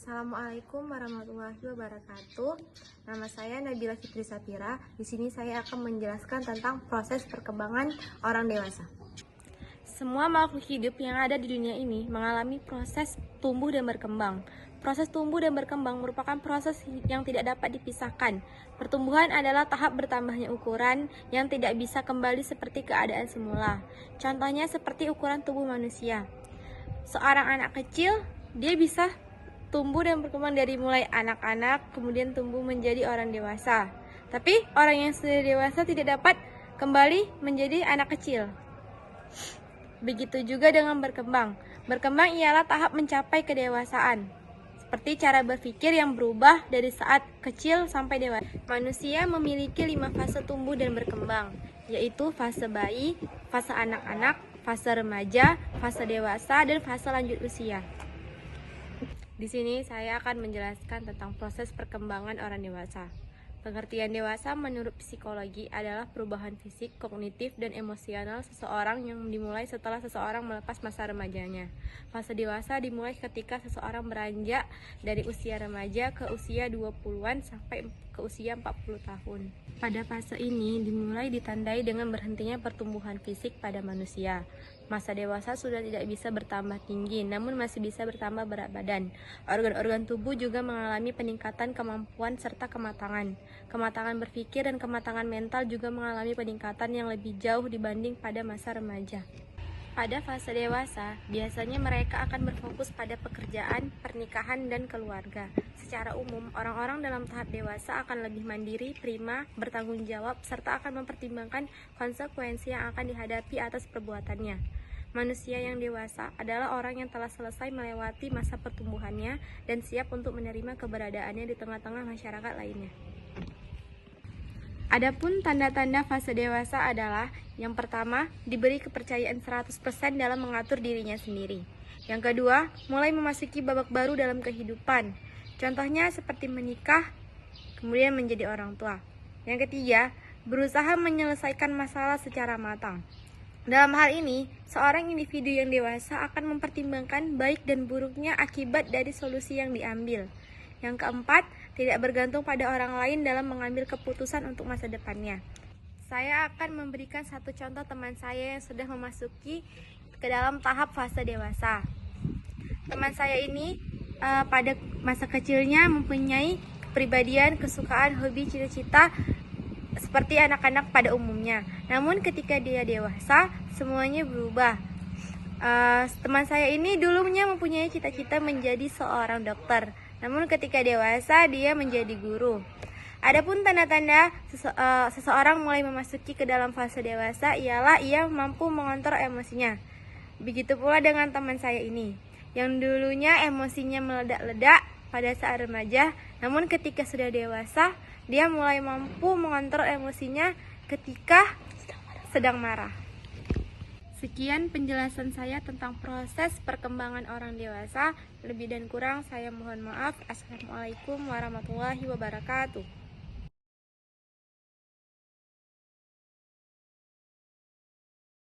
Assalamualaikum warahmatullahi wabarakatuh. Nama saya Nabila Fitri Sapira. Di sini saya akan menjelaskan tentang proses perkembangan orang dewasa. Semua makhluk hidup yang ada di dunia ini mengalami proses tumbuh dan berkembang. Proses tumbuh dan berkembang merupakan proses yang tidak dapat dipisahkan. Pertumbuhan adalah tahap bertambahnya ukuran yang tidak bisa kembali seperti keadaan semula. Contohnya seperti ukuran tubuh manusia. Seorang anak kecil, dia bisa tumbuh dan berkembang dari mulai anak-anak, kemudian tumbuh menjadi orang dewasa. Tapi orang yang sudah dewasa tidak dapat kembali menjadi anak kecil. Begitu juga dengan berkembang. Berkembang ialah tahap mencapai kedewasaan. Seperti cara berpikir yang berubah dari saat kecil sampai dewasa. Manusia memiliki 5 fase tumbuh dan berkembang, yaitu fase bayi, fase anak-anak, fase remaja, fase dewasa, dan fase lanjut usia. Di sini saya akan menjelaskan tentang proses perkembangan orang dewasa. Pengertian dewasa menurut psikologi adalah perubahan fisik, kognitif, dan emosional seseorang yang dimulai setelah seseorang melepas masa remajanya. Fase dewasa dimulai ketika seseorang beranjak dari usia remaja ke usia 20-an sampai ke usia 40 tahun. Pada fase ini dimulai ditandai dengan berhentinya pertumbuhan fisik pada manusia. Masa dewasa sudah tidak bisa bertambah tinggi, namun masih bisa bertambah berat badan. Organ-organ tubuh juga mengalami peningkatan kemampuan serta kematangan. Kematangan berpikir dan kematangan mental juga mengalami peningkatan yang lebih jauh dibanding pada masa remaja. Pada fase dewasa, biasanya mereka akan berfokus pada pekerjaan, pernikahan, dan keluarga. Secara umum, orang-orang dalam tahap dewasa akan lebih mandiri, prima, bertanggung jawab, serta akan mempertimbangkan konsekuensi yang akan dihadapi atas perbuatannya. Manusia yang dewasa adalah orang yang telah selesai melewati masa pertumbuhannya dan siap untuk menerima keberadaannya di tengah-tengah masyarakat lainnya. Adapun tanda-tanda fase dewasa adalah: yang pertama, diberi kepercayaan 100% dalam mengatur dirinya sendiri. Yang kedua, mulai memasuki babak baru dalam kehidupan. Contohnya seperti menikah, kemudian menjadi orang tua. Yang ketiga, berusaha menyelesaikan masalah secara matang. Dalam hal ini, seorang individu yang dewasa akan mempertimbangkan baik dan buruknya akibat dari solusi yang diambil. Yang keempat, tidak bergantung pada orang lain dalam mengambil keputusan untuk masa depannya. Saya akan memberikan satu contoh teman saya yang sudah memasuki ke dalam tahap fase dewasa. Teman saya ini pada masa kecilnya mempunyai kepribadian, kesukaan, hobi, cita-cita seperti anak-anak pada umumnya. Namun ketika dia dewasa, semuanya berubah. Teman saya ini dulunya mempunyai cita-cita menjadi seorang dokter. Namun ketika dewasa, dia menjadi guru. Adapun tanda-tanda seseorang mulai memasuki ke dalam fase dewasa ialah ia mampu mengontrol emosinya. Begitu pula dengan teman saya ini, yang dulunya emosinya meledak-ledak pada saat remaja, namun ketika sudah dewasa, dia mulai mampu mengontrol emosinya ketika sedang marah. Sekian penjelasan saya tentang proses perkembangan orang dewasa. Lebih dan kurang saya mohon maaf. Assalamualaikum warahmatullahi wabarakatuh.